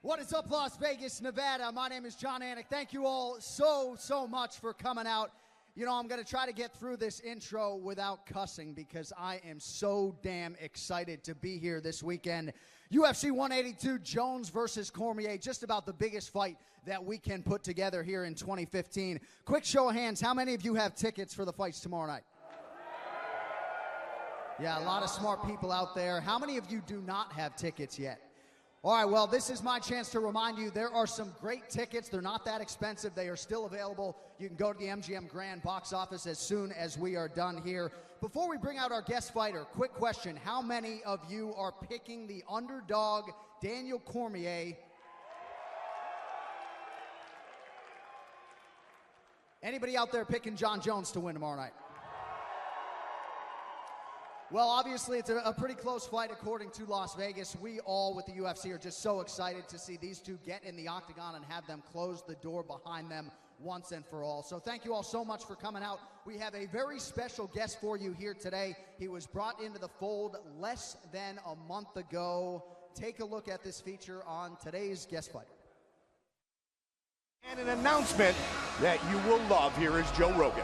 What is up, Las Vegas, Nevada? My name is John Anik. Thank you all so much for coming out. You know, I'm going to try to get through this intro without cussing because I am so damn excited to be here this weekend. UFC 182, Jones versus Cormier, just about the biggest fight that we can put together here in 2015. Quick show of hands, how many of you have tickets for the fights tomorrow night? Yeah, a lot of smart people out there. How many of you do not have tickets yet? All right, well, this is my chance to remind you there are some great tickets. They're not that expensive. They are still available. You can go to the MGM Grand box office as soon as we are done here. Before we bring out our guest fighter, quick question. How many of you are picking the underdog, Daniel Cormier? Anybody out there picking John Jones to win tomorrow night? Well, obviously, it's a pretty close fight according to Las Vegas. We all with the UFC are just so excited to see these two get in the octagon and have them close the door behind them once and for all. So thank you all so much for coming out. We have a very special guest for you here today. He was brought into the fold less than a month ago. Take a look at this feature on today's guest fighter. And an announcement that you will love. Here is Joe Rogan.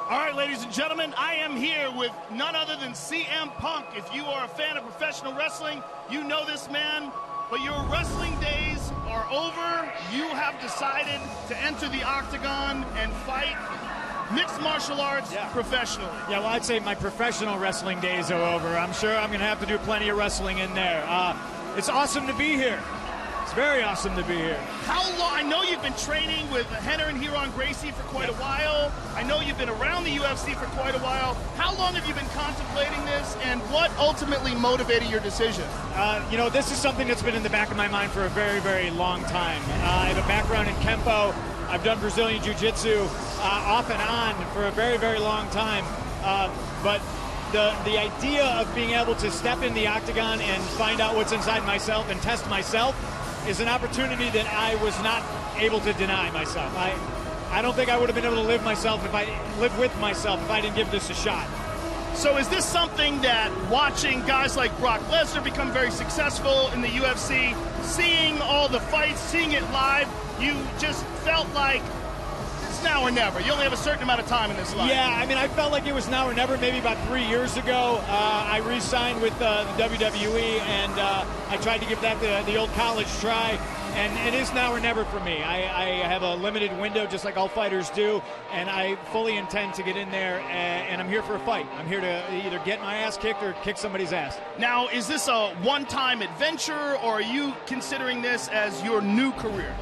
All right, ladies and gentlemen, I am here with none other than CM Punk. If you are a fan of professional wrestling, you know this man, but your wrestling days are over. You have decided to enter the octagon and fight mixed martial arts professionally. Yeah, well, I'd say my professional wrestling days are over. I'm sure I'm going to have to do plenty of wrestling in there. It's awesome to be here. It's very awesome to be here. How long? I know you've been training with Henner and Huron Gracie for quite a while. I know you've been around the UFC for quite a while. How long have you been contemplating this, and what ultimately motivated your decision? You know, this is something that's been in the back of my mind for a very long time. I have a background in Kempo. I've done Brazilian Jiu-Jitsu off and on for a very long time. But the idea of being able to step in the octagon and find out what's inside myself and test myself is an opportunity that I was not able to deny myself. I don't think I would have been able to live with myself if I didn't give this a shot. So is this something that watching guys like Brock Lesnar become very successful in the UFC, seeing all the fights, seeing it live, you just felt like it's now or never? You only have a certain amount of time in this life. Yeah, I mean, I felt like it was now or never. Maybe about 3 years ago, I re-signed with the WWE, and I tried to give that the old college try, and it is now or never for me. I have a limited window, just like all fighters do, and I fully intend to get in there, and I'm here for a fight. I'm here to either get my ass kicked or kick somebody's ass. Now, is this a one-time adventure, or are you considering this as your new career?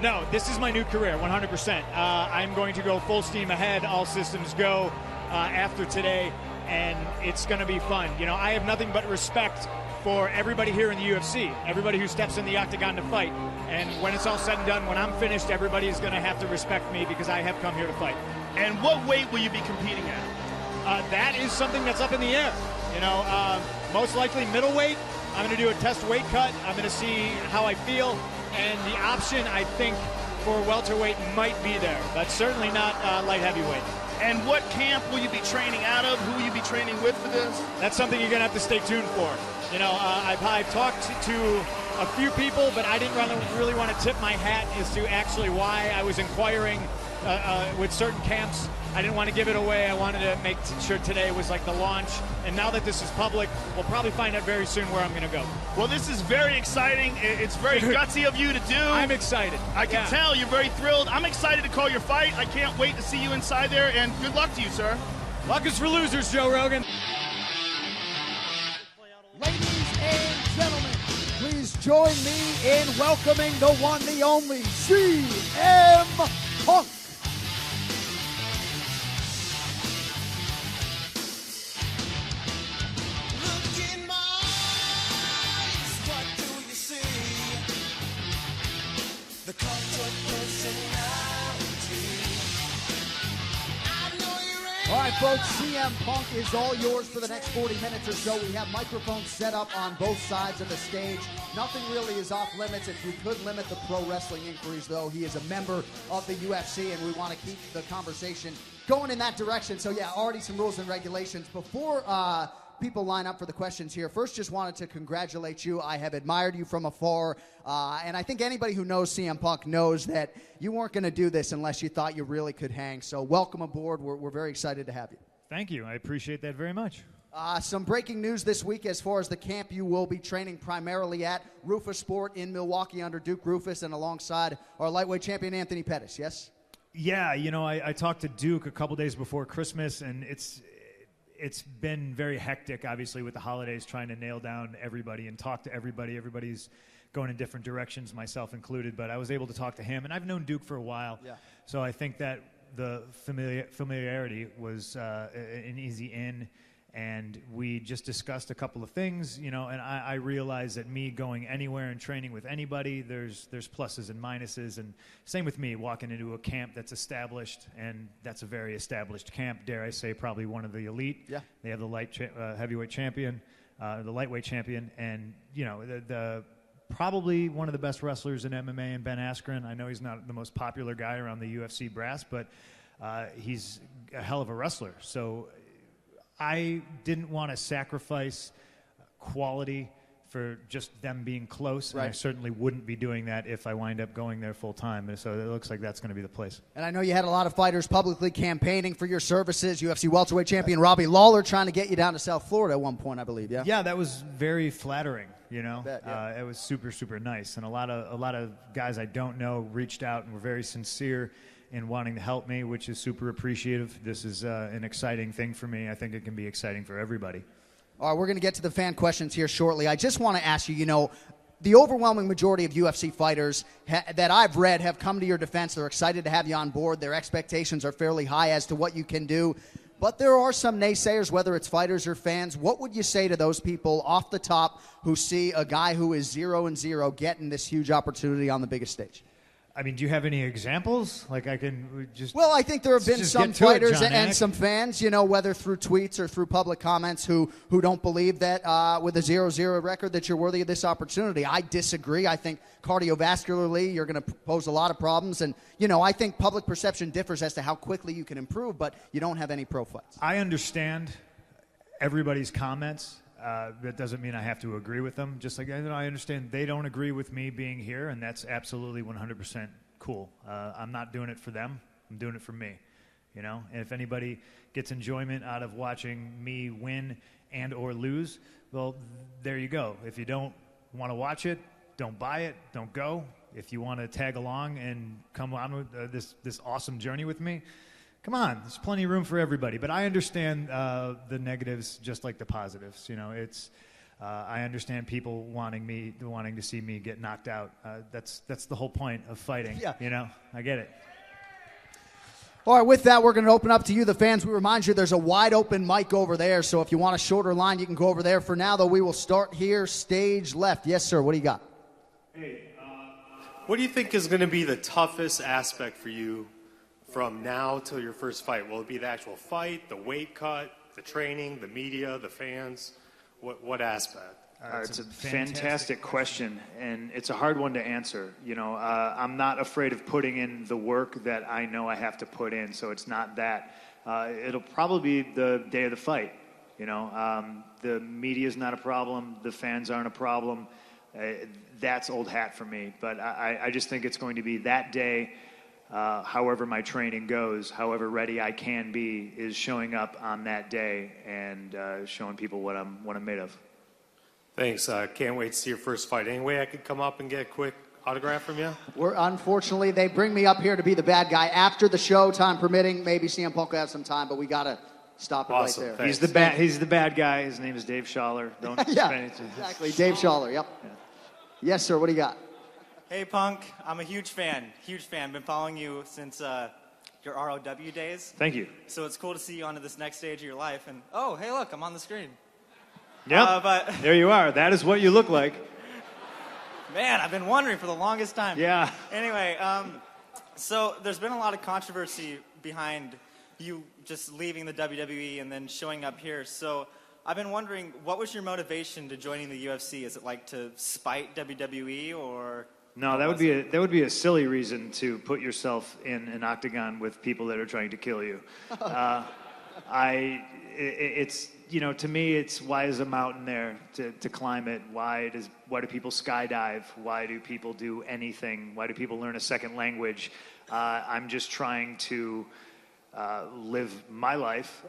No, this is my new career, 100%. I'm going to go full steam ahead, all systems go after today, and it's going to be fun. You know, I have nothing but respect for everybody here in the UFC, everybody who steps in the octagon to fight. And when it's all said and done, when I'm finished, everybody is going to have to respect me because I have come here to fight. And what weight will you be competing at? That is something that's up in the air. You know, most likely middleweight. I'm going to do a test weight cut. I'm going to see how I feel. And the option, I think, for welterweight might be there, but certainly not light heavyweight. And what camp will you be training out of? Who will you be training with for this? That's something you're going to have to stay tuned for. You know, I've talked to a few people, but I didn't really want to tip my hat as to actually why I was inquiring with certain camps. I didn't want to give it away. I wanted to make sure today was like the launch. And now that this is public, we'll probably find out very soon where I'm going to go. Well, this is very exciting. It's very gutsy of you to do. I'm excited. I can tell you're very thrilled. I'm excited to call your fight. I can't wait to see you inside there, and good luck to you, sir. Luck is for losers, Joe Rogan. Ladies and gentlemen, please join me in welcoming the one, the only, CM Punk. All right, folks, CM Punk is all yours for the next 40 minutes or so. We have microphones set up on both sides of the stage. Nothing really is off limits. If we could limit the pro wrestling inquiries, though, he is a member of the UFC, and we want to keep the conversation going in that direction. So, yeah, already some rules and regulations. Before people line up for the questions here. First, just wanted to congratulate you. I have admired you from afar, and I think anybody who knows CM Punk knows that you weren't going to do this unless you thought you really could hang. So welcome aboard. We're very excited to have you. Thank you. I appreciate that very much. Some breaking news this week as far as the camp you will be training primarily at, Rufus Sport in Milwaukee under Duke Rufus and alongside our lightweight champion Anthony Pettis, yes? Yeah, you know, I talked to Duke a couple days before Christmas, and it's been very hectic, obviously, with the holidays, trying to nail down everybody and talk to everybody. Everybody's going in different directions, myself included, but I was able to talk to him, and I've known Duke for a while, so I think that the familiarity was an easy in. And we just discussed a couple of things, you know, and I realized that me going anywhere and training with anybody, there's pluses and minuses, and same with me walking into a camp that's established, and that's a very established camp, dare I say, probably one of the elite. Yeah. They have the heavyweight champion, the lightweight champion, and, you know, the probably one of the best wrestlers in MMA in Ben Askren. I know he's not the most popular guy around the UFC brass, but he's a hell of a wrestler. So I didn't want to sacrifice quality for just them being close, and I certainly wouldn't be doing that if I wind up going there full time. So it looks like that's going to be the place. And I know you had a lot of fighters publicly campaigning for your services. UFC welterweight champion Robbie Lawler trying to get you down to South Florida at one point, I believe. Yeah. Yeah, that was very flattering. You know, bet, it was super, super nice, and a lot of guys I don't know reached out and were very sincere in wanting to help me, which is super appreciative. This is an exciting thing for me. I think it can be exciting for everybody. All right, we're going to get to the fan questions here shortly. I just want to ask you, you know, the overwhelming majority of UFC fighters that I've read have come to your defense. They're excited to have you on board. Their expectations are fairly high as to what you can do. But there are some naysayers, whether it's fighters or fans. What would you say to those people off the top who see a guy who is 0-0 getting this huge opportunity on the biggest stage? I mean, do you have any examples? Like, I can just... Well, I think there have been some fighters and some fans, you know, whether through tweets or through public comments who don't believe that with a 0-0 record that you're worthy of this opportunity. I disagree. I think cardiovascularly you're going to pose a lot of problems. And, you know, I think public perception differs as to how quickly you can improve, but you don't have any pro fights. I understand everybody's comments. That doesn't mean I have to agree with them. Just like I understand they don't agree with me being here, and that's absolutely 100% cool. I'm not doing it for them. I'm doing it for me, you know. And if anybody gets enjoyment out of watching me win and or lose, well, there you go. If you don't want to watch it, don't buy it, don't go. If you want to tag along and come on with this awesome journey with me, come on, there's plenty of room for everybody. But I understand the negatives just like the positives. You know, it's I understand people wanting to see me get knocked out. That's the whole point of fighting. Yeah. You know, I get it. All right, with that, we're going to open up to you, the fans. We remind you there's a wide open mic over there, so if you want a shorter line, you can go over there. For now, though, we will start here, stage left. Yes, sir, what do you got? Hey, what do you think is going to be the toughest aspect for you from now till your first fight? Will it be the actual fight, the weight cut, the training, the media, the fans? What aspect? It's a fantastic question, and it's a hard one to answer. You know, I'm not afraid of putting in the work that I know I have to put in, so it's not that. It'll probably be the day of the fight. You know, the media's not a problem. The fans aren't a problem. That's old hat for me. But I just think it's going to be that day. However my training goes, however ready I can be, is showing up on that day and showing people what I'm made of. Thanks. Can't wait to see your first fight. Any way I could come up and get a quick autograph from you? Unfortunately, they bring me up here to be the bad guy. After the show, time permitting, maybe CM Punk will have some time, but we got to stop it right there. Thanks. He's the bad guy. His name is Dave Schaller. Don't yeah, exactly. Dave Schaller, yep. Yeah. Yes, sir. What do you got? Hey, Punk. I'm a huge fan. Been following you since your ROW days. Thank you. So it's cool to see you onto this next stage of your life. And, oh, hey, look, I'm on the screen. Yep, but there you are. That is what you look like. Man, I've been wondering for the longest time. Yeah. Anyway, so there's been a lot of controversy behind you just leaving the WWE and then showing up here. So I've been wondering, what was your motivation to joining the UFC? Is it like to spite WWE or... No, that would be a silly reason to put yourself in an octagon with people that are trying to kill you. It's to me, it's why is a mountain there to climb it? Why do people skydive? Why do people do anything? Why do people learn a second language? I'm just trying to live my life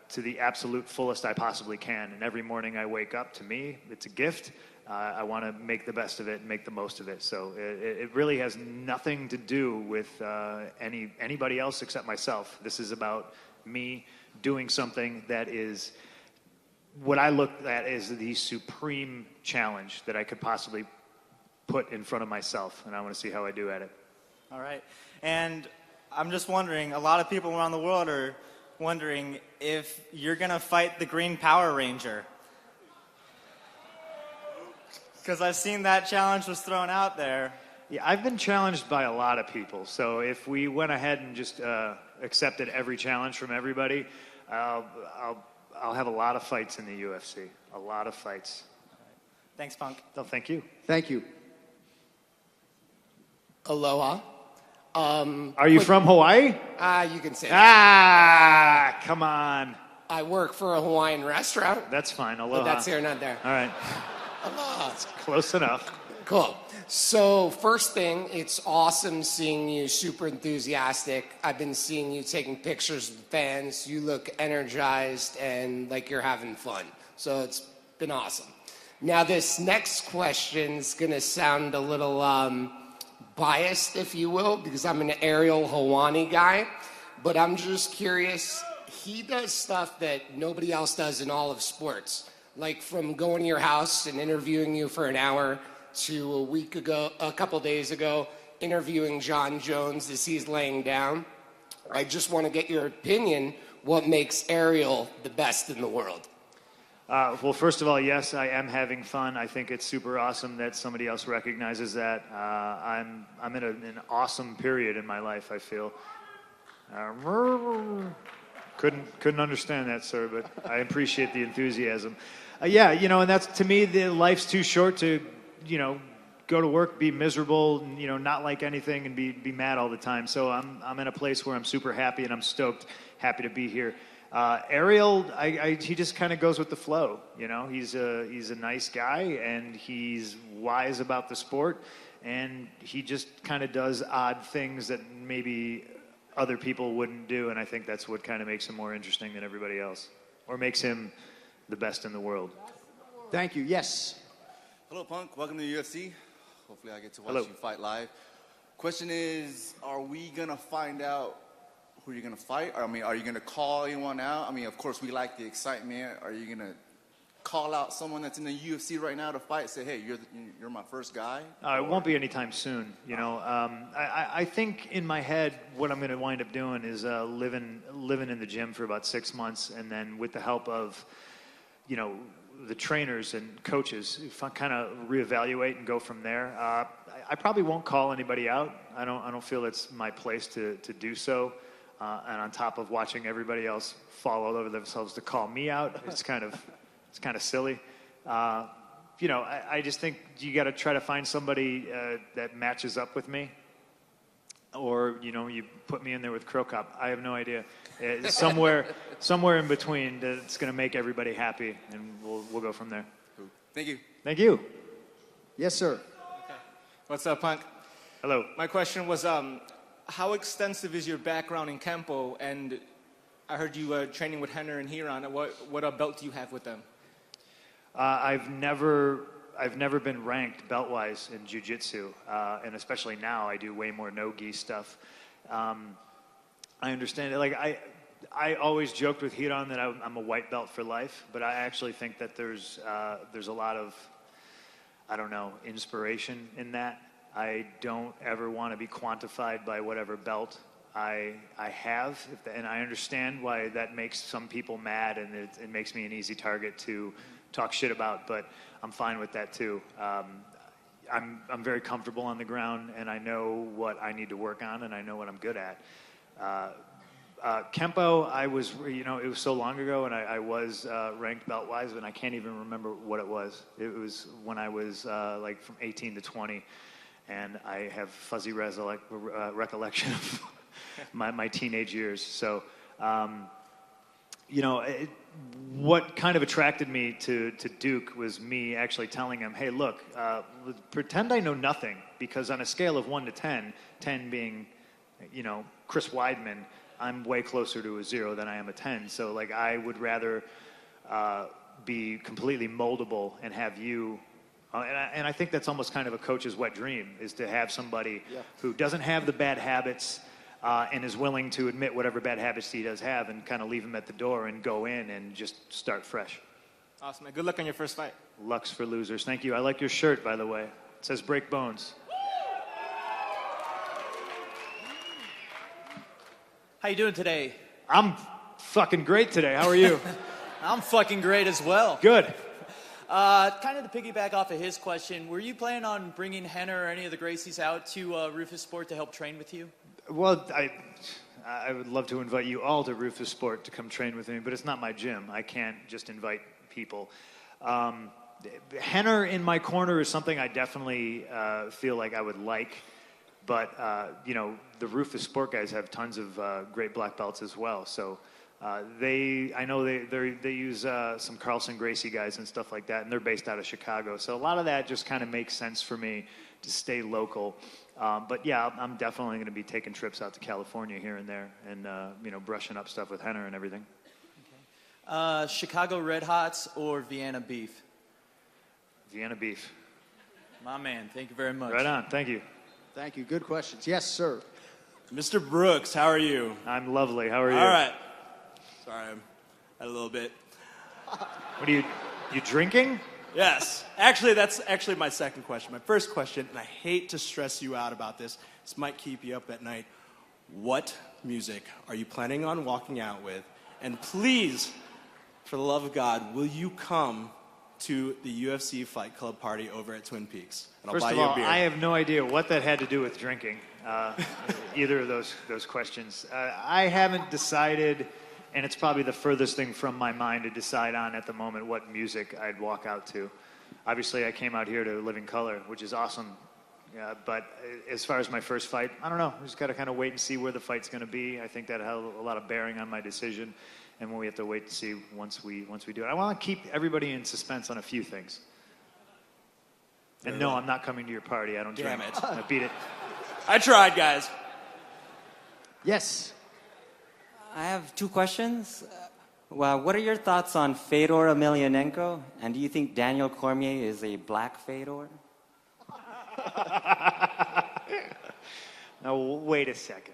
to the absolute fullest I possibly can. And every morning I wake up, to me, it's a gift. I want to make the best of it and make the most of it. So it really has nothing to do with anybody else except myself. This is about me doing something that is what I look at as the supreme challenge that I could possibly put in front of myself. And I want to see how I do at it. All right. And I'm just wondering, a lot of people around the world are wondering if you're going to fight the Green Power Ranger. Because I've seen that challenge was thrown out there. Yeah, I've been challenged by a lot of people. So if we went ahead and just accepted every challenge from everybody, I'll have a lot of fights in the UFC. A lot of fights. Thanks, Punk. Oh, thank you. Thank you. Aloha. Are you from Hawaii? You can say that. Come on. I work for a Hawaiian restaurant. That's fine. Aloha. But that's here, not there. All right. Aloha. Close enough. Cool. So first thing, it's awesome seeing you super enthusiastic. I've been seeing you taking pictures with fans. You look energized and like you're having fun. So it's been awesome. Now this next question's gonna sound a little biased, if you will, because I'm an Ariel Helwani guy. But I'm just curious, he does stuff that nobody else does in all of sports. Like from going to your house and interviewing you for an hour to a couple days ago, interviewing John Jones as he's laying down. I just want to get your opinion, what makes Ariel the best in the world? Well, first of all, yes, I am having fun. I think it's super awesome that somebody else recognizes that. I'm in an awesome period in my life, I feel. Couldn't understand that, sir, but I appreciate the enthusiasm. Yeah, and that's, to me, life's too short to, go to work, be miserable, and, not like anything and be mad all the time. So I'm in a place where I'm super happy and I'm stoked, happy to be here. Ariel, he just kind of goes with the flow. He's a nice guy and he's wise about the sport, and he just kind of does odd things that maybe other people wouldn't do, and I think that's what kind of makes him more interesting than everybody else, or makes him the best in the world. Thank you. Yes. Hello, Punk. Welcome to the UFC. Hopefully I get to watch Hello. you fight live. Question is, are we going to find out who you're going to fight? Or, are you going to call anyone out? Of course, we like the excitement. Are you going to call out someone that's in the UFC right now to fight? Say, hey, you're my first guy? It won't be anytime soon. I think in my head what I'm going to wind up doing is living in the gym for about 6 months, and then with the help of, the trainers and coaches, kind of reevaluate and go from there. I probably won't call anybody out. I don't feel it's my place to do so. And on top of watching everybody else fall all over themselves to call me out, it's kind of silly. I just think you got to try to find somebody that matches up with me, or you put me in there with Crow Cop. I have no idea. Somewhere in between that's going to make everybody happy, and we'll go from there. Thank you. Thank you. Yes, sir. Okay. What's up, Punk? Hello. My question was, how extensive is your background in Kempo? And I heard you were training with Henner and Hiran. What belt do you have with them? I've never been ranked belt-wise in jiu-jitsu, and especially now I do way more no-gi stuff. I understand it. I always joked with Hiran that I'm a white belt for life, but I actually think that there's a lot of, inspiration in that. I don't ever want to be quantified by whatever belt I have, and I understand why that makes some people mad, and it makes me an easy target to talk shit about, but I'm fine with that too. I'm very comfortable on the ground, and I know what I need to work on, and I know what I'm good at. Kempo, it was so long ago, and I was ranked belt-wise, and I can't even remember what it was. It was when I was from 18 to 20, and I have fuzzy recollection of my teenage years. So, what kind of attracted me to Duke was me actually telling him, hey, look, pretend I know nothing, because on a scale of 1 to 10, 10 being, Chris Weidman, I'm way closer to a 0 than I am a 10. So, like, I would rather be completely moldable and have you. And I think that's almost kind of a coach's wet dream, is to have somebody who doesn't have the bad habits and is willing to admit whatever bad habits he does have and kind of leave them at the door and go in and just start fresh. Awesome, man. Good luck on your first fight. Luck's for losers. Thank you. I like your shirt, by the way. It says break bones. How you doing today? I'm fucking great today. How are you? I'm fucking great as well. Good. Kind of to piggyback off of his question, were you planning on bringing Henner or any of the Gracies out to Rufus Sport to help train with you? Well, I would love to invite you all to Rufus Sport to come train with me, but it's not my gym. I can't just invite people. Henner in my corner is something I definitely feel like I would like. But, the Rufus Sport guys have tons of great black belts as well. So I know they use some Carlson Gracie guys and stuff like that, and they're based out of Chicago. So a lot of that just kind of makes sense for me to stay local. But, yeah, I'm definitely going to be taking trips out to California here and there and, brushing up stuff with Henner and everything. Okay. Chicago Red Hots or Vienna Beef? Vienna Beef. My man, thank you very much. Right on. Thank you. Thank you. Good questions. Yes, sir. Mr. Brooks, how are you? I'm lovely. How are you? All right. Sorry, I'm a little bit. What are you drinking? Yes. Actually, that's actually my second question. My first question, and I hate to stress you out about this. This might keep you up at night. What music are you planning on walking out with? And please, for the love of God, will you come to the UFC Fight Club party over at Twin Peaks? And First I'll buy of you all, a beer. I have no idea what that had to do with drinking, either of those questions. I haven't decided, and it's probably the furthest thing from my mind to decide on at the moment what music I'd walk out to. Obviously, I came out here to Living Color, which is awesome. But as far as my first fight, I don't know. We just got to kind of wait and see where the fight's going to be. I think that had a lot of bearing on my decision. And we have to wait to see once we do it. I want to keep everybody in suspense on a few things. And no, I'm not coming to your party. I don't drink. Damn it. I beat it. I tried, guys. Yes. I have 2 questions. Well, what are your thoughts on Fedor Emelianenko? And do you think Daniel Cormier is a black Fedor? Now, wait a second.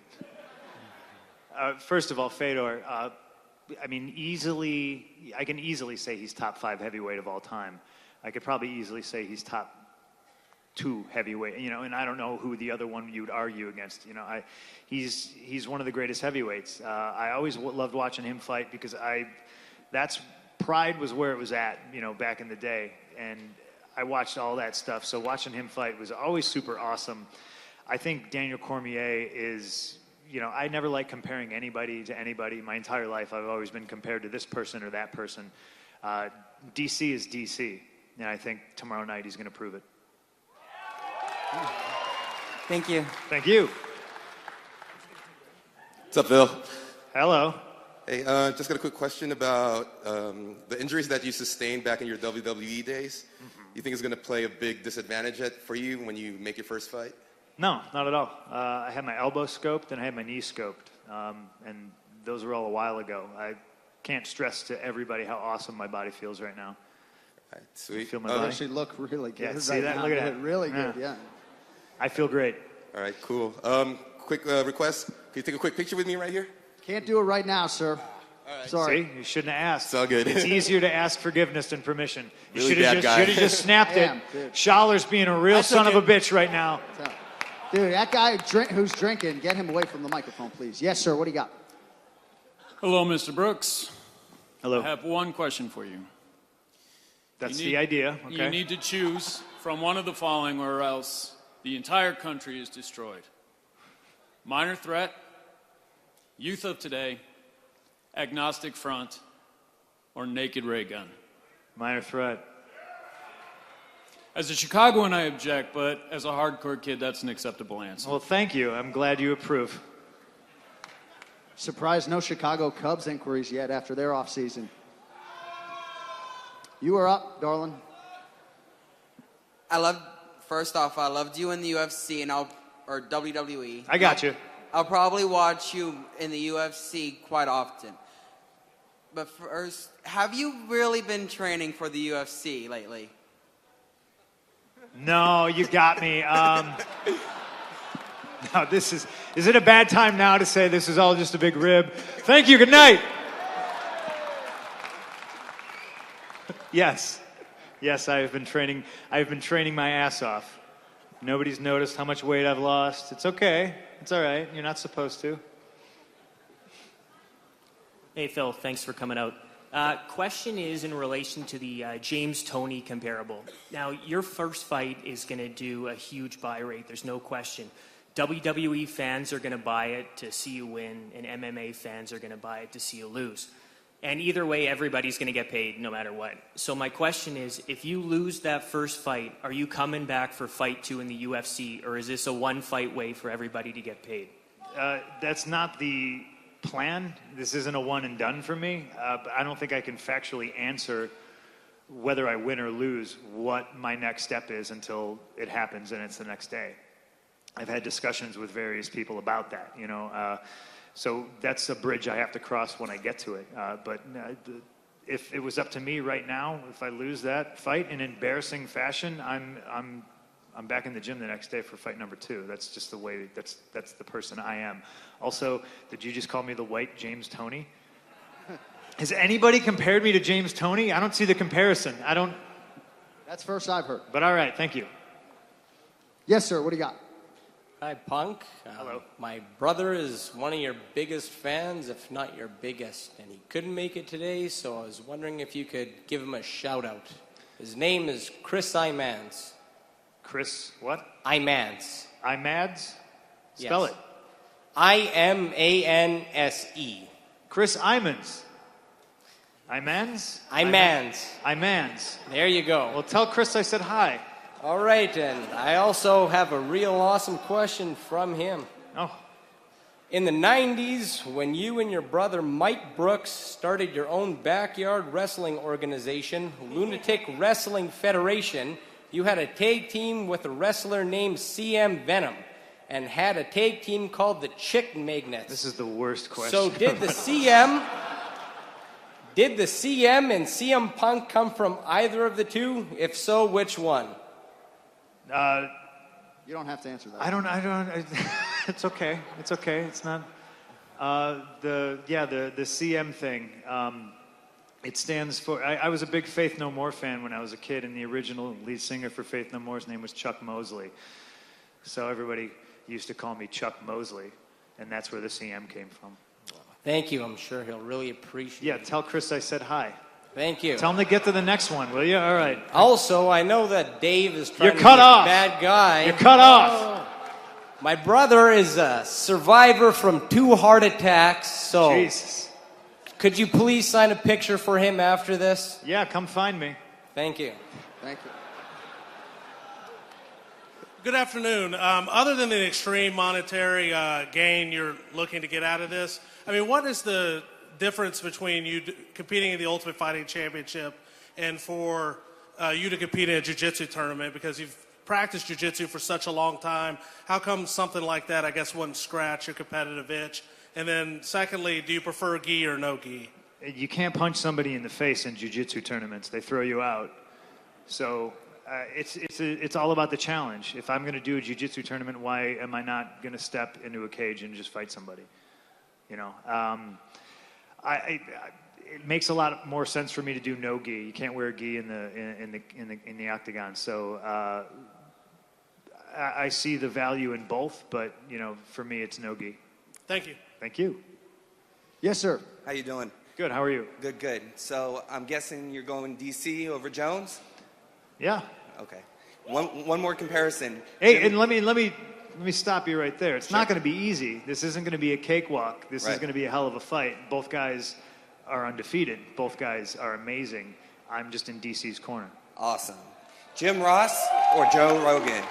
First of all, Fedor, I can easily say he's top 5 heavyweight of all time. I could probably easily say he's top 2 heavyweight, and I don't know who the other one you would argue against. He's one of the greatest heavyweights. I always loved watching him fight because Pride was where it was at, back in the day, and I watched all that stuff. So watching him fight was always super awesome. I think Daniel Cormier is, I never like comparing anybody to anybody. My entire life, I've always been compared to this person or that person. DC is DC, and I think tomorrow night he's going to prove it. Thank you. Thank you. What's up, Phil? Hello. Hey, just got a quick question about the injuries that you sustained back in your WWE days. Mm-hmm. You think it's going to play a big disadvantage for you when you make your first fight? No, not at all. I had my elbow scoped and I had my knee scoped, and those were all a while ago. I can't stress to everybody how awesome my body feels right now. All right, sweet. You feel my You body? actually look really good. Yeah, see right that? now. Look at that. Really good, yeah. I feel great. All right, cool. Quick request. Can you take a quick picture with me right here? Can't do it right now, sir. All right. Sorry. See, you shouldn't have asked. It's all good. It's easier to ask forgiveness than permission. You Really should bad have guy. just snapped Damn, it. dude. Schaller's being a real That's son of okay. a bitch right now. Dude, that guy who's drinking, get him away from the microphone, please. Yes, sir. What do you got? Hello, Mr. Brooks. Hello. I have one question for you. That's the idea. Okay. You need to choose from one of the following or else the entire country is destroyed. Minor threat, youth of today, agnostic front, or naked ray gun. Minor threat. As a Chicagoan, I object, but as a hardcore kid, that's an acceptable answer. Well, thank you. I'm glad you approve. Surprised no Chicago Cubs inquiries yet after their offseason. You are up, darling. First off, I loved you in the UFC or WWE. I got you. I'll probably watch you in the UFC quite often. But first, have you really been training for the UFC lately? No, you got me. No, is it a bad time now to say this is all just a big rib? Thank you, good night. Yes, I've been training my ass off. Nobody's noticed how much weight I've lost. It's okay. It's all right. You're not supposed to. Hey, Phil, thanks for coming out. Question is in relation to the James Toney comparable. Now, your first fight is going to do a huge buy rate. There's no question. WWE fans are going to buy it to see you win, and MMA fans are going to buy it to see you lose. And either way, everybody's going to get paid no matter what. So my question is, if you lose that first fight, are you coming back for fight 2 in the UFC, or is this a one-fight way for everybody to get paid? That's not the plan. This isn't a one and done for me. But I don't think I can factually answer whether I win or lose what my next step is until it happens and it's the next day. I've had discussions with various people about that, so that's a bridge I have to cross when I get to it. But if it was up to me right now, if I lose that fight in embarrassing fashion, I'm back in the gym the next day for fight number 2. That's just the way. That's the person I am. Also, did you just call me the white James Toney? Has anybody compared me to James Toney? I don't see the comparison. That's first I've heard. But all right, thank you. Yes, sir. What do you got? Hi, Punk. Hello. My brother is one of your biggest fans, if not your biggest, and he couldn't make it today, so I was wondering if you could give him a shout-out. His name is Chris Imans. Chris what? Imans. Imads? Spell Yes. it. I-M-A-N-S-E. Chris Imans. Imans? Imans. Imans. There you go. Well, tell Chris I said hi. All right, and I also have a real awesome question from him. Oh. In the 90s, when you and your brother Mike Brooks started your own backyard wrestling organization, Lunatic Wrestling Federation, you had a tag team with a wrestler named CM Venom and had a tag team called the Chick Magnets. This is the worst question. So did the CM and CM Punk come from either of the two? If so, which one? You don't have to answer that. I don't. It's okay. It's okay. It's not. The CM thing. It stands for. I was a big Faith No More fan when I was a kid, and the original lead singer for Faith No More's name was Chuck Mosley. So everybody used to call me Chuck Mosley, and that's where the CM came from. Thank you. I'm sure he'll really appreciate it. Yeah, tell Chris I said hi. Thank you. Tell him to get to the next one, will you? All right. Also, I know that Dave is trying You're to cut be off. a bad guy. You're cut off. My brother is a survivor from 2 heart attacks, so Jesus. Could you please sign a picture for him after this? Yeah, come find me. Thank you. Thank you. Good afternoon. Other than the extreme monetary gain you're looking to get out of this, I mean, what is the difference between you competing in the Ultimate Fighting Championship and for you to compete in a jiu-jitsu tournament? Because you've practiced jiu-jitsu for such a long time. How come something like that, I guess, wouldn't scratch your competitive itch? And then secondly, do you prefer gi or no gi? You can't punch somebody in the face in jiu-jitsu tournaments. They throw you out. So it's all about the challenge. If I'm going to do a jiu-jitsu tournament, why am I not going to step into a cage and just fight somebody? You know, it makes a lot more sense for me to do no gi. You can't wear a gi in the octagon. So I see the value in both, but you know, for me, it's no gi. Thank you. Thank you. Yes, sir. How you doing? Good. How are you? Good, good. So I'm guessing you're going DC over Jones? Yeah. Okay. One more comparison. Hey, and let me stop you right there. It's not going to be easy. This isn't going to be a cakewalk. This is going to be a hell of a fight. Both guys are undefeated. Both guys are amazing. I'm just in DC's corner. Awesome. Jim Ross or Joe Rogan?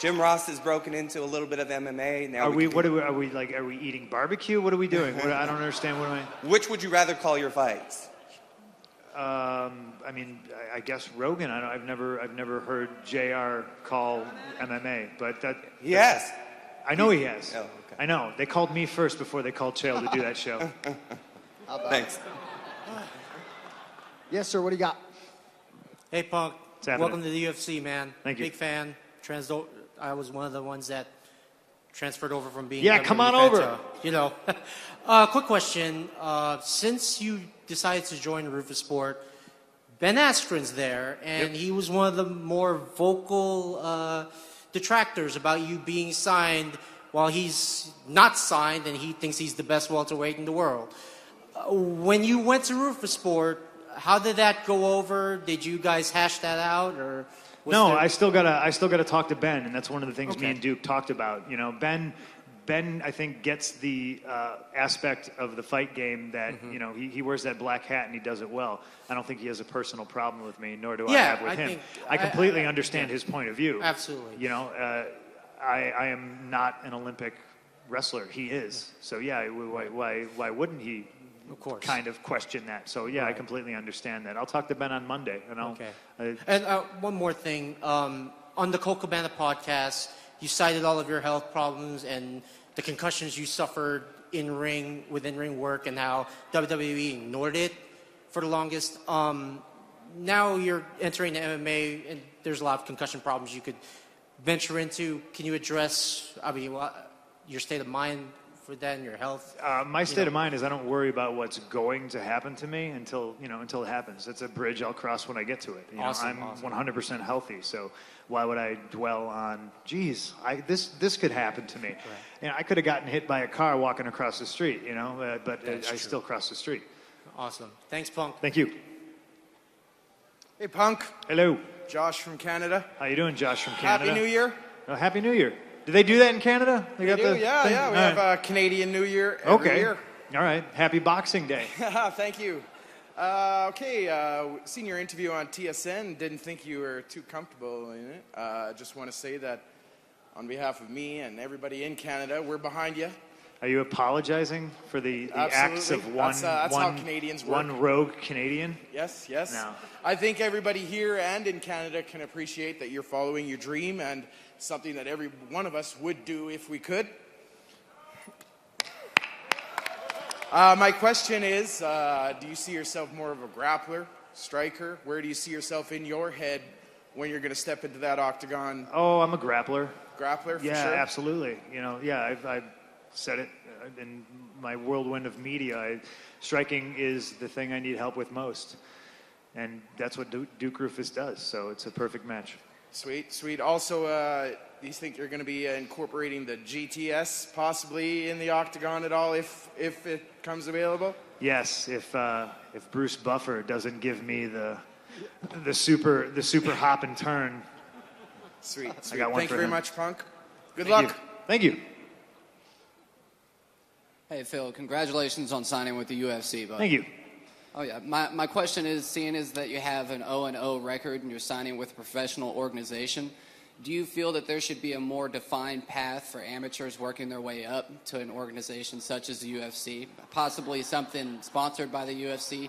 Jim Ross has broken into a little bit of MMA. Now Are we eating barbecue? What are we doing? I don't understand. Which would you rather call your fights? I mean, I guess Rogan. I've never heard JR call MMA, but he has. I know he has. Oh, okay. I know. They called me first before they called Chael to do that show. Thanks. Yes, sir. What do you got? Hey, Punk. happening? Welcome to the UFC, man. Thank you. Big fan. I was one of the ones that transferred over from being. Yeah, WWE come on fan over. to, you know. Quick question. Since you decided to join Rufus Sport, Ben Askren's there, and he was one of the more vocal detractors about you being signed while he's not signed and he thinks he's the best welterweight in the world. When you went to Rufus Sport, how did that go over? Did you guys hash that out, or? No, I still gotta talk to Ben, and that's one of the things me and Duke talked about. You know, Ben, I think gets the aspect of the fight game that you know he wears that black hat and he does it well. I don't think he has a personal problem with me, nor do I have with him. I completely understand his point of view. Absolutely. You know, I am not an Olympic wrestler. He is. So yeah, why wouldn't he? Of course. Kind of question that. So yeah, I completely understand that. I'll talk to Ben on Monday, and I'll. Okay. And one more thing, on the Colt Cabana podcast, you cited all of your health problems and the concussions you suffered within ring work, and how WWE ignored it for the longest. Now you're entering the MMA, and there's a lot of concussion problems you could venture into. Can you address, your state of mind for that and your health? My state of mind is I don't worry about what's going to happen to me until it happens. It's a bridge I'll cross when I get to it. I'm 100% healthy, so why would I dwell on, geez, this could happen to me. Right. You know, I could have gotten hit by a car walking across the street, but I still crossed the street. Awesome. Thanks, Punk. Thank you. Hey, Punk. Hello. Josh from Canada. How you doing, Josh from Canada? Happy New Year. Oh, Happy New Year. Do they do that in Canada? We do, yeah. We have Canadian New Year every year. All right. Happy Boxing Day. Thank you. Seen your interview on TSN. Didn't think you were too comfortable in it. Just want to say that on behalf of me and everybody in Canada, we're behind you. Are you apologizing for the acts of that's how Canadians work. One rogue Canadian? Yes. No. I think everybody here and in Canada can appreciate that you're following your dream, and something that every one of us would do if we could. My question is, do you see yourself more of a grappler, striker? Where do you see yourself in your head when you're going to step into that octagon? Oh, I'm a grappler. Grappler, for sure? Yeah, absolutely. I've said it in my whirlwind of media. Striking is the thing I need help with most. And that's what Duke Rufus does, so it's a perfect match. Sweet. Also, do you think you're going to be incorporating the GTS possibly in the octagon at all if it comes available? Yes, if Bruce Buffer doesn't give me the super hop and turn. Sweet. I got one Thank for you very him. much, Punk. Good luck. Thank you. Hey, Phil, congratulations on signing with the UFC. Bud. Thank you. Oh, yeah. My question is, seeing as that you have an 0-0 record and you're signing with a professional organization, do you feel that there should be a more defined path for amateurs working their way up to an organization such as the UFC, possibly something sponsored by the UFC,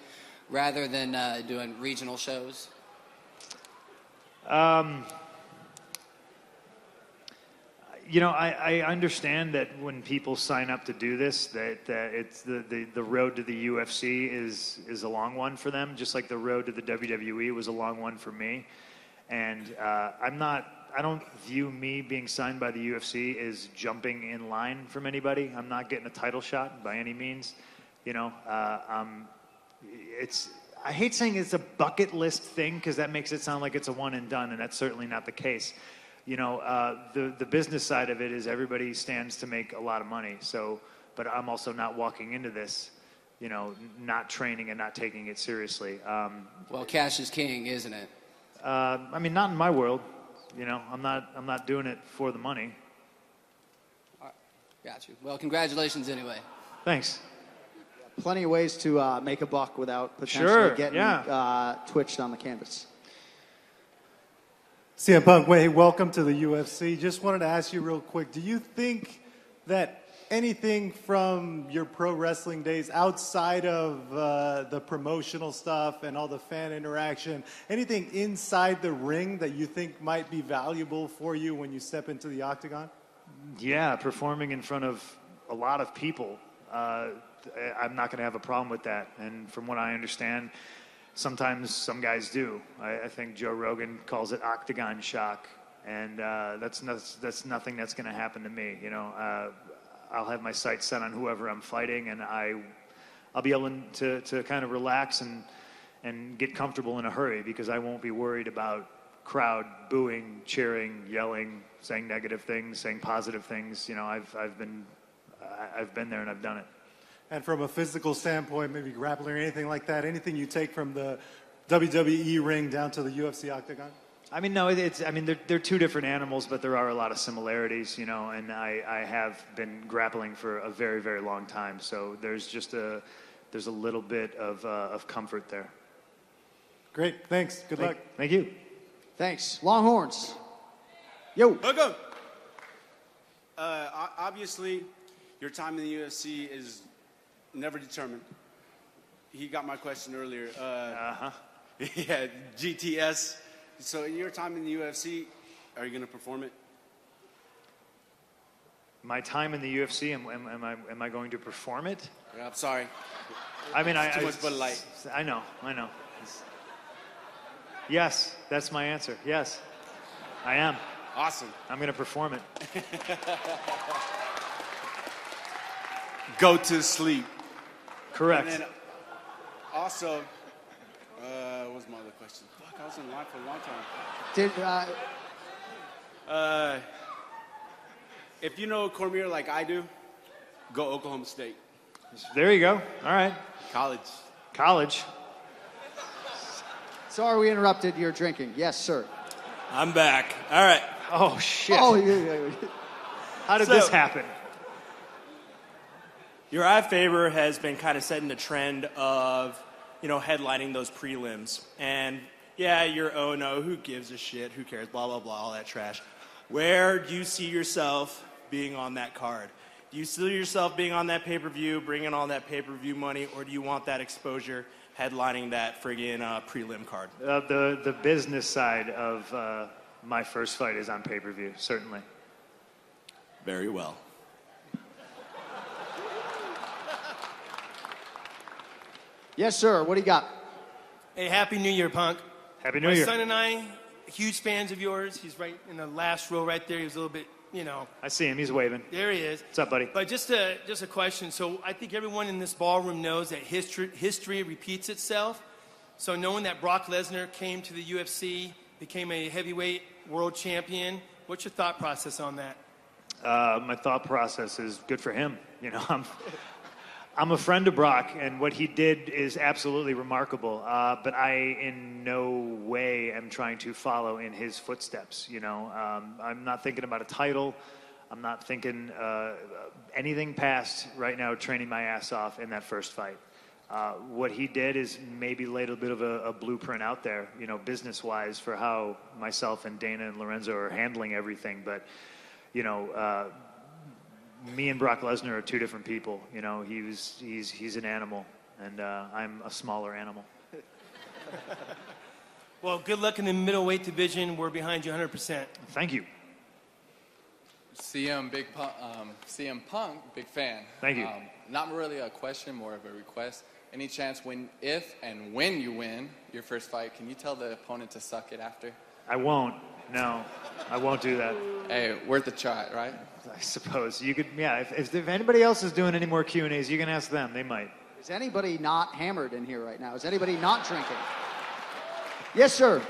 rather than doing regional shows? I understand that when people sign up to do this, that it's the road to the UFC is a long one for them, just like the road to the WWE was a long one for me. And I don't view me being signed by the UFC as jumping in line from anybody. I'm not getting a title shot by any means. I hate saying it's a bucket list thing because that makes it sound like it's a one and done, and that's certainly not the case. The business side of it is everybody stands to make a lot of money. But I'm also not walking into this, not training and not taking it seriously. Well, cash is king, isn't it? Not in my world. I'm not doing it for the money. Got you. Well, congratulations anyway. Thanks. Plenty of ways to make a buck without potentially getting yeah. Twitched on the canvas. CM Punk, hey, welcome to the UFC. Just wanted to ask you real quick, do you think that anything from your pro wrestling days outside of the promotional stuff and all the fan interaction, anything inside the ring that you think might be valuable for you when you step into the octagon? Yeah, performing in front of a lot of people. I'm not going to have a problem with that. And from what I understand, sometimes some guys do. I think Joe Rogan calls it octagon shock, and that's nothing that's going to happen to me. You know, I'll have my sights set on whoever I'm fighting, and I'll be able to kind of relax and get comfortable in a hurry because I won't be worried about crowd booing, cheering, yelling, saying negative things, saying positive things. You know, I've been there and I've done it. And from a physical standpoint, maybe grappling or anything like that, anything you take from the WWE ring down to the UFC octagon? I mean, no, they're two different animals, but there are a lot of similarities, you know, and I have been grappling for a very, very long time. So there's a little bit of comfort there. Great. Thanks. Good luck. Thank you. Thanks. Longhorns. Yo. Welcome. Obviously, your time in the UFC is never determined. He got my question earlier. Yeah, GTS. So in your time in the UFC, are you going to perform it? My time in the UFC, am I going to perform it? Yeah, I'm sorry. I mean, It's too much Bud Light. I know. Yes, that's my answer. Yes, I am. Awesome. I'm going to perform it. Go to sleep. Correct. And then also, what was my other question? Fuck, I was in line for a long time. If you know Cormier like I do, go Oklahoma State. There you go. All right. College. Sorry we interrupted your drinking. Yes, sir. I'm back. All right. Oh, shit. Oh, yeah. How did this happen? Uriah Faber has been kind of setting the trend of, you know, headlining those prelims. And, yeah, you're 0-0. Who gives a shit? Who cares? Blah, blah, blah, all that trash. Where do you see yourself being on that card? Do you see yourself being on that pay-per-view, bringing all that pay-per-view money, or do you want that exposure headlining that friggin' prelim card? The business side of my first fight is on pay-per-view, certainly. Very well. Yes, sir. What do you got? Hey, Happy New Year, Punk. Happy New My Year. son and I, huge fans of yours. He's right in the last row right there. He was a little bit, you know. I see him. He's waving. There he is. What's up, buddy? But just a question. So I think everyone in this ballroom knows that history repeats itself. So knowing that Brock Lesnar came to the UFC, became a heavyweight world champion, what's your thought process on that? My thought process is good for him. You know, I'm a friend of Brock, and what he did is absolutely remarkable. But I, in no way, am trying to follow in his footsteps. You know, I'm not thinking about a title. I'm not thinking anything past right now. Training my ass off in that first fight. What he did is maybe laid a bit of a blueprint out there, you know, business-wise, for how myself and Dana and Lorenzo are handling everything. But, you know. Me and Brock Lesnar are two different people. You know, he's an animal, and I'm a smaller animal. Well, good luck in the middleweight division. We're behind you 100%. Thank you. CM Punk, big fan. Thank you. Not really a question, more of a request. Any chance if and when you win your first fight, can you tell the opponent to suck it after? I won't. No, I won't do that. Hey, worth a try, right? I suppose you could. Yeah, if anybody else is doing any more Q&As, you can ask them. They might. Is anybody not hammered in here right now? Is anybody not drinking? Yes, sir.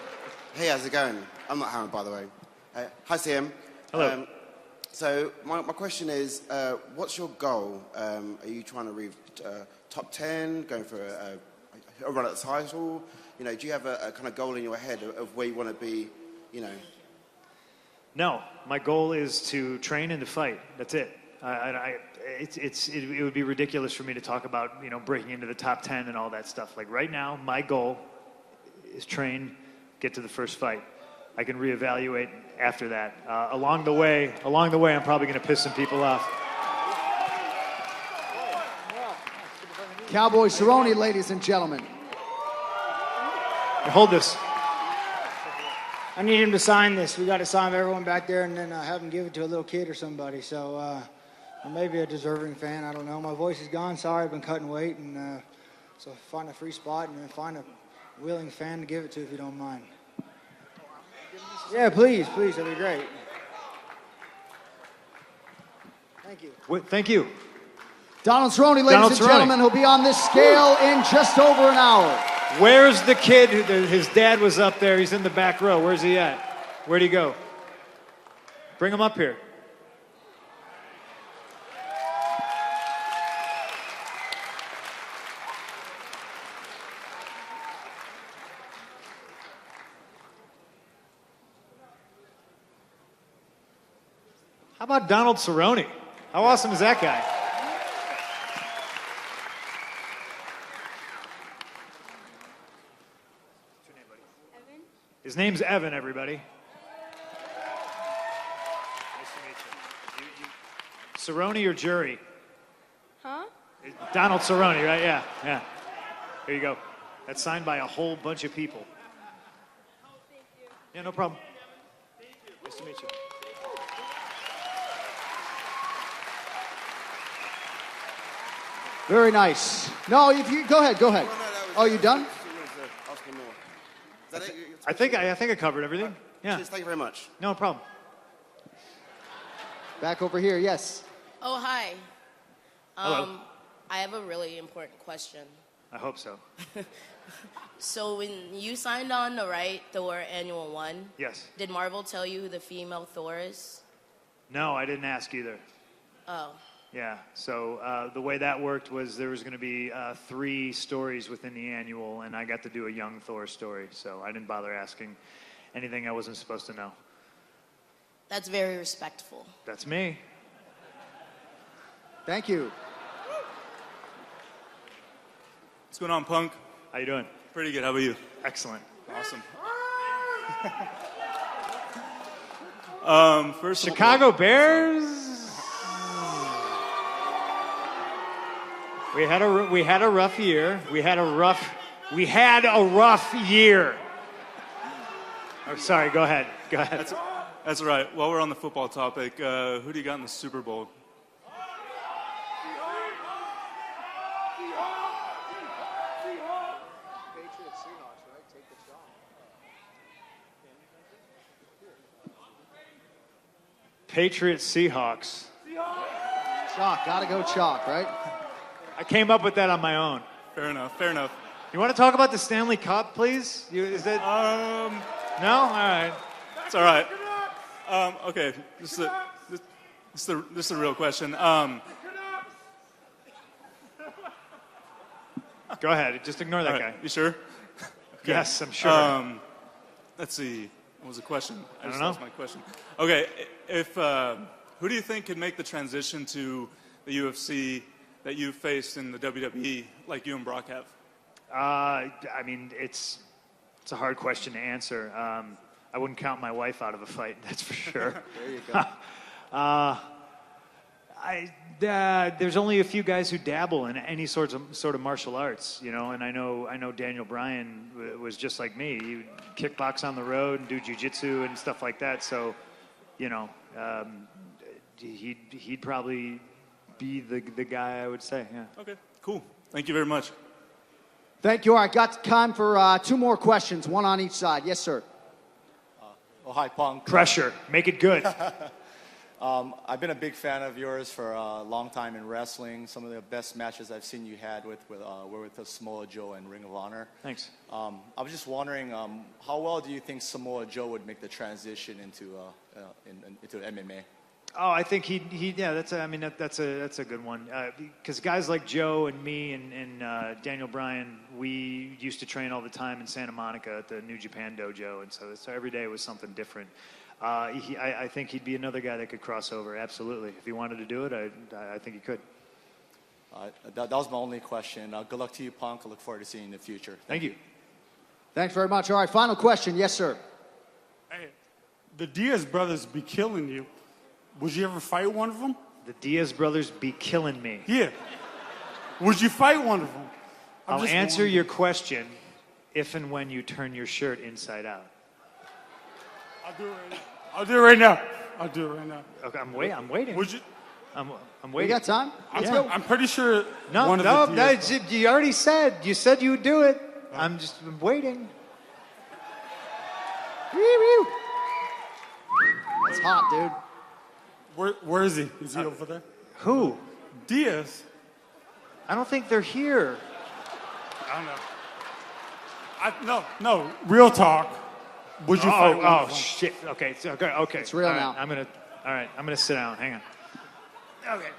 Hey, how's it going? I'm not hammered, by the way. Hi, CM. Hello. So my question is, what's your goal? Are you trying to reach top 10, going for a run at the title? You know, do you have a kind of goal in your head of where you want to be, you know? No, my goal is to train and to fight. That's it. It would be ridiculous for me to talk about, you know, breaking into the top 10 and all that stuff. Like right now, my goal is train, get to the first fight. I can reevaluate after that. Along the way, I'm probably going to piss some people off. Cowboy Cerrone, ladies and gentlemen. Hold this. I need him to sign this. We got to sign everyone back there and then have him give it to a little kid or somebody. So, or maybe a deserving fan. I don't know. My voice is gone. Sorry, I've been cutting weight. And so find a free spot and then find a willing fan to give it to if you don't mind. Yeah, please. That'd be great. Thank you. Thank you. Donald Cerrone, ladies and gentlemen, who'll be on this scale in just over an hour. Where's the kid? His dad was up there. He's in the back row. Where's he at? Where'd he go? Bring him up here. How about Donald Cerrone? How awesome is that guy? His name's Evan, everybody. Nice to meet you. Cerrone or Jury? Huh? Donald Cerrone, right? Yeah. Here you go. That's signed by a whole bunch of people. Yeah, no problem. Nice to meet you. Very nice. No, if you go ahead. Oh, you done? I think I covered everything. Yeah. Thank you very much. No problem. Back over here, yes. Oh, hi. Hello. I have a really important question. I hope so. So when you signed on to write Thor Annual 1, Yes. did Marvel tell you who the female Thor is? No, I didn't ask either. Oh. Yeah. So the way that worked was there was going to be 3 stories within the annual, and I got to do a young Thor story. So I didn't bother asking anything I wasn't supposed to know. That's very respectful. That's me. Thank you. What's going on, Punk? How you doing? Pretty good. How about you? Excellent. Awesome. First Chicago Bears. We had a rough year. We had a rough year. Oh, sorry. Go ahead. That's all right. While we're on the football topic, who do you got in the Super Bowl? Patriots Seahawks. Chalk. Gotta go chalk, right? I came up with that on my own. Fair enough. You want to talk about the Stanley Cup, please? Is that? No. All right. It's all right. Okay. This is the real question. Go ahead. Just ignore that guy. You sure? Okay. Yes, I'm sure. Let's see. What was the question? I don't just know. lost my question. Okay. Who do you think could make the transition to the UFC that you faced in the WWE, like you and Brock have? I mean, it's a hard question to answer. I wouldn't count my wife out of a fight, that's for sure. There you go. There's only a few guys who dabble in any sort of martial arts, you know. And I know Daniel Bryan was just like me. He would kickbox on the road and do jiu-jitsu and stuff like that. So, you know, he'd probably be the guy, I would say. Yeah. Okay. Cool. Thank you very much. Thank you. All right, got time for 2 more questions, one on each side. Yes, sir. Oh, hi, Punk. Pressure. Make it good. I've been a big fan of yours for a long time in wrestling. Some of the best matches I've seen you had were with Samoa Joe and Ring of Honor. Thanks. I was just wondering, how well do you think Samoa Joe would make the transition into MMA? Oh, I think that's a good one. Because guys like Joe and me and Daniel Bryan, we used to train all the time in Santa Monica at the New Japan Dojo, and so every day was something different. I think he'd be another guy that could cross over, absolutely. If he wanted to do it, I think he could. That was my only question. Good luck to you, Punk. I look forward to seeing you in the future. Thank you. Thanks very much. All right, final question. Yes, sir. Hey, the Diaz brothers be killing you. Would you ever fight one of them? The Diaz brothers be killing me. Yeah. Would you fight one of them? I'll answer your question if and when you turn your shirt inside out. I'll do it right now. I'll do it right now. I'll do it right now. Okay, I'm waiting. Would you? I'm waiting. We got time? Let's Yeah. go. I'm pretty sure one of No, the no, Diaz you already said. You said you would do it. I'm waiting. It's hot, dude. Where is he? Is he over there? Who? Diaz. I don't think they're here. I don't know. No, real talk. Would you fight one of them? Shit. Okay, okay. It's real All right, now. I'm gonna sit down. Hang on. Okay.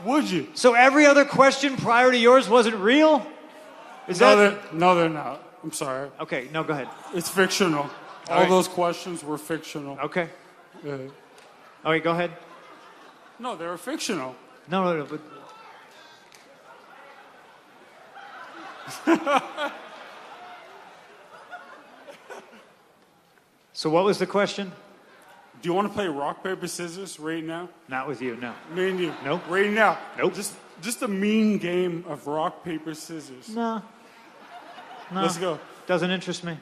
Would you? So every other question prior to yours wasn't real? No, they're not. I'm sorry. Okay, no, go ahead. It's fictional. All right. those questions were fictional. Okay. Okay, go ahead. No, they were fictional. No, but... So what was the question? Do you want to play rock, paper, scissors right now? Not with you, no. Me and you. Nope. Right now. Nope. Just a mean game of rock, paper, scissors. No. Let's go. Doesn't interest me.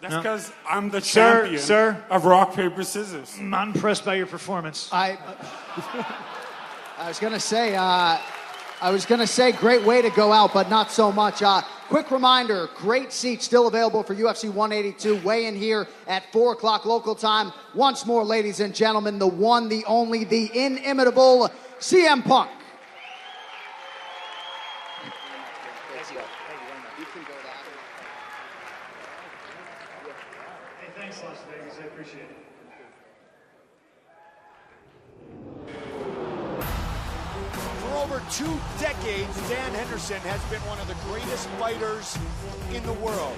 That's because I'm the Sir, champion of rock, paper, scissors. I'm not impressed by your performance. I was gonna say, great way to go out, but not so much. Quick reminder: great seats still available for UFC 182. Weigh in here at 4 o'clock local time. Once more, ladies and gentlemen, the one, the only, the inimitable CM Punk. Thanks, Las Vegas. I appreciate it. For over 2 decades, Dan Henderson has been one of the greatest fighters in the world.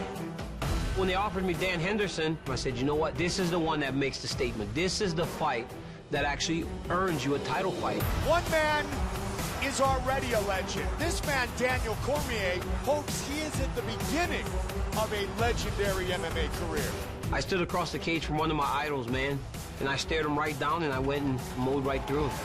When they offered me Dan Henderson, I said, you know what? This is the one that makes the statement. This is the fight that actually earns you a title fight. One man is already a legend. This man, Daniel Cormier, hopes he is at the beginning of a legendary MMA career. I stood across the cage from one of my idols, man, and I stared him right down and I went and mowed right through him.